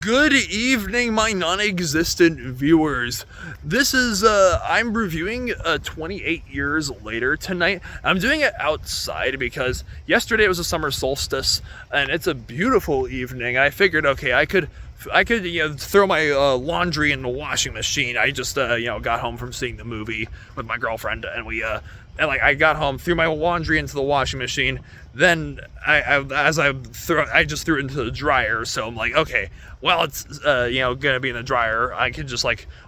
Good evening, my non-existent viewers. This is, I'm reviewing 28 years later tonight. I'm doing it outside because yesterday was a summer solstice, and it's a beautiful evening. I figured, okay, I could throw my laundry in the washing machine. I just, got home from seeing the movie with my girlfriend, and I got home, threw my laundry into the washing machine. Then I just threw it into the dryer. So I'm like, okay, well, it's gonna be in the dryer. I could just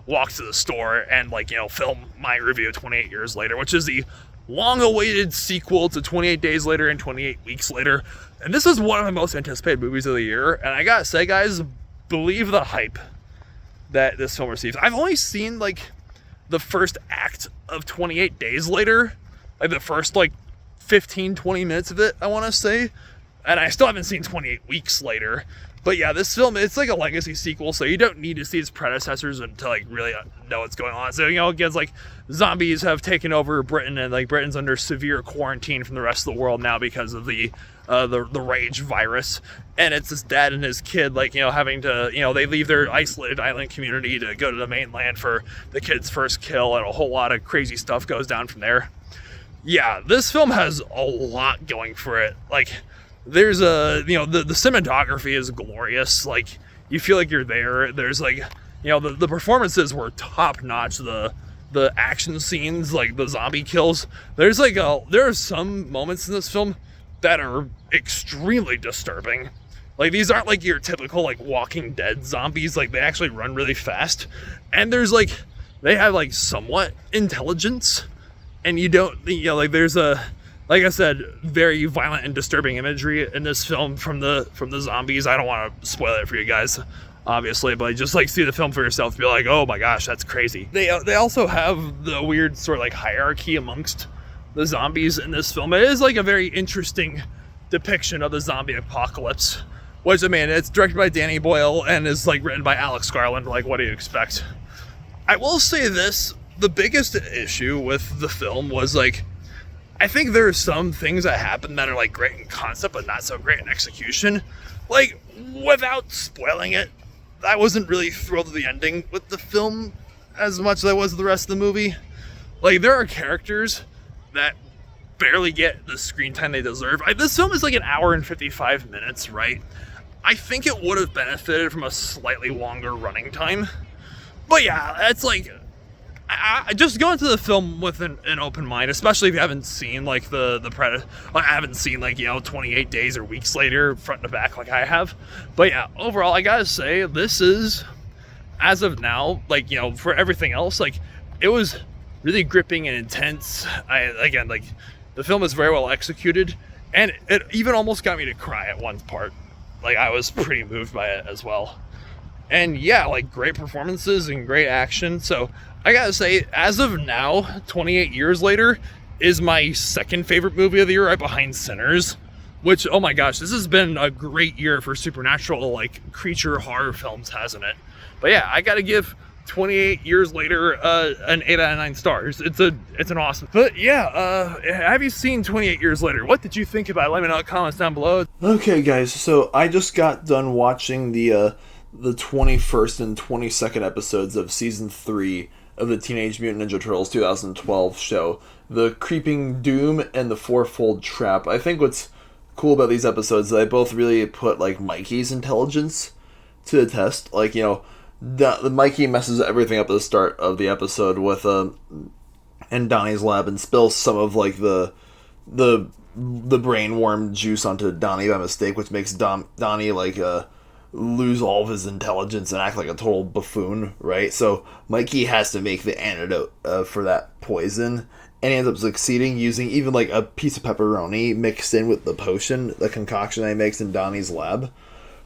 walk to the store and film my review 28 years later, which is the long-awaited sequel to 28 Days Later and 28 Weeks Later. And this is one of the most anticipated movies of the year. And I gotta say, guys, believe the hype that this film receives. I've only seen the first act of 28 Days Later, the first 15-20 minutes of it, I want to say, and I still haven't seen 28 Weeks Later. But yeah, this film, it's like a legacy sequel, so you don't need to see its predecessors to really know what's going on. So again, zombies have taken over Britain, and Britain's under severe quarantine from the rest of the world now because of the rage virus. And it's his dad and his kid having to, they leave their isolated island community to go to the mainland for the kid's first kill, and a whole lot of crazy stuff goes down from there. Yeah, this film has a lot going for it. There's the cinematography is glorious. You feel like you're there. There's the performances were top notch. The action scenes, the zombie kills. There are some moments in this film that are extremely disturbing. These aren't your typical Walking Dead zombies. They actually run really fast, and there's they have somewhat intelligence. And you don't, there's like I said, very violent and disturbing imagery in this film from the zombies. I don't want to spoil it for you guys, obviously, but just see the film for yourself. Be like, oh my gosh, that's crazy. They also have the weird sort of hierarchy amongst the zombies in this film. It is a very interesting depiction of the zombie apocalypse. Which, I mean, it's directed by Danny Boyle and is written by Alex Garland. What do you expect? I will say this. The biggest issue with the film was I think there are some things that happen that are great in concept but not so great in execution. Without spoiling it, I wasn't really thrilled with the ending with the film as much as I was with the rest of the movie. There are characters that barely get the screen time they deserve. This film is an hour and 55 minutes, right? I think it would have benefited from a slightly longer running time. But yeah, it's I just go into the film with an open mind, especially if you haven't seen I haven't seen 28 Days or Weeks Later front to back I have. But yeah, overall I gotta say this is, as of now, for everything else, it was really gripping and intense. The film is very well executed, and it even almost got me to cry at one part. I was pretty moved by it as well. And yeah, great performances and great action. So I gotta say, as of now, 28 years later, is my second favorite movie of the year, right behind Sinners. Which, oh my gosh, this has been a great year for supernatural, creature horror films, hasn't it? But yeah, I gotta give 28 years later an 8 out of 9 stars. It's an awesome. But yeah, have you seen 28 years later? What did you think about it? Let me know in the comments down below. Okay, guys, so I just got done watching the 21st and 22nd episodes of season 3 of the Teenage Mutant Ninja Turtles 2012 show, The Creeping Doom and The Fourfold Trap. I think what's cool about these episodes is they both really put Mikey's intelligence to the test. The Mikey messes everything up at the start of the episode with in Donnie's lab and spills some of the brain worm juice onto Donnie by mistake, which makes Donnie lose all of his intelligence and act like a total buffoon, right? So Mikey has to make the antidote for that poison, and he ends up succeeding using even a piece of pepperoni mixed in with the potion, the concoction that he makes in Donnie's lab,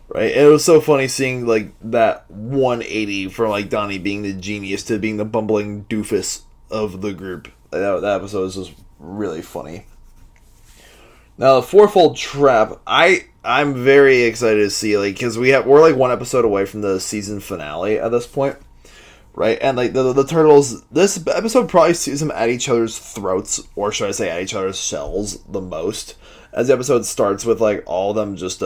right? And it was so funny seeing that 180 from Donnie being the genius to being the bumbling doofus of the group. That episode was just really funny. Now, The Fourfold Trap, I'm very excited to see, because we're one episode away from the season finale at this point, right? And the turtles, this episode probably sees them at each other's throats, or should I say at each other's shells the most, as the episode starts with all of them just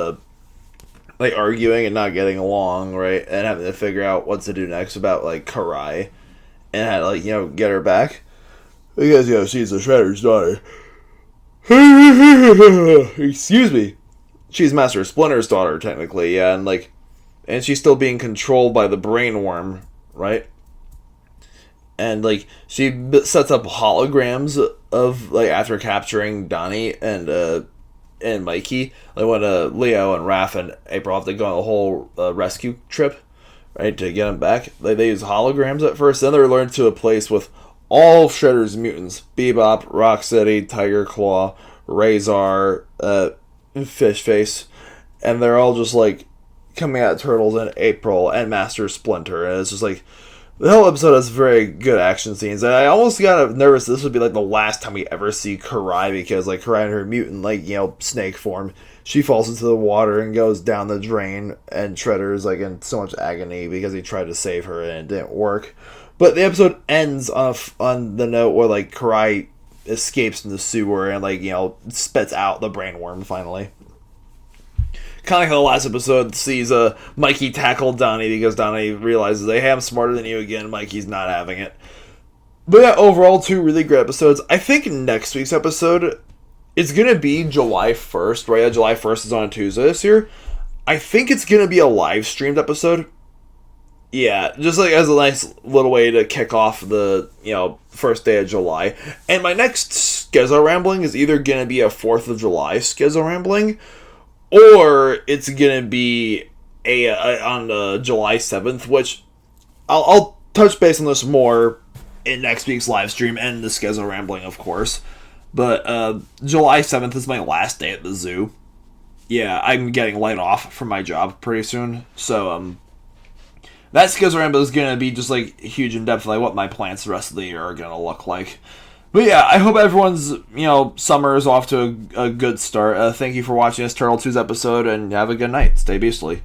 like arguing and not getting along, right? And having to figure out what to do next about like Karai and how to like, get her back. Because, she's the Shredder's daughter. Excuse me. She's Master Splinter's daughter, technically, yeah, and she's still being controlled by the brain worm, right? And like she sets up holograms of like after capturing Donnie and Mikey, like when Leo and Raph and April have to go on a whole rescue trip, right, to get them back. They use holograms at first, then they're lured to a place with all of Shredder's mutants: Bebop, Rocksteady, Tiger Claw, Razor, Fish Face, and they're all just like coming at Turtles and April and Master Splinter, and it's just like the whole episode has very good action scenes, and I almost got nervous this would be like the last time we ever see Karai, because like Karai in her mutant snake form, she falls into the water and goes down the drain, and Shredder is like in so much agony because he tried to save her and it didn't work. But the episode ends on the note where like Karai escapes from the sewer and like spits out the brain worm finally. Kind of like how the last episode sees Mikey tackle Donnie because Donnie realizes, hey, I'm smarter than you again. Mikey's not having it. But yeah, overall, 2 really great episodes. I think next week's episode is going to be July 1st, right? Yeah, July 1st is on a Tuesday this year. I think it's going to be a live streamed episode. Yeah, just like as a nice little way to kick off the, first day of July. And my next Schizo Rambling is either going to be a 4th of July Schizo Rambling, or it's going to be on July 7th, which I'll touch base on this more in next week's live stream and the Schizo Rambling, of course. But July 7th is my last day at the zoo. Yeah, I'm getting laid off from my job pretty soon, so that Schizo Ramble is going to be just, like, huge in depth, like, what my plans the rest of the year are going to look like. But yeah, I hope everyone's, summer is off to a good start. Thank you for watching this Turtle 2's episode, and have a good night. Stay beastly.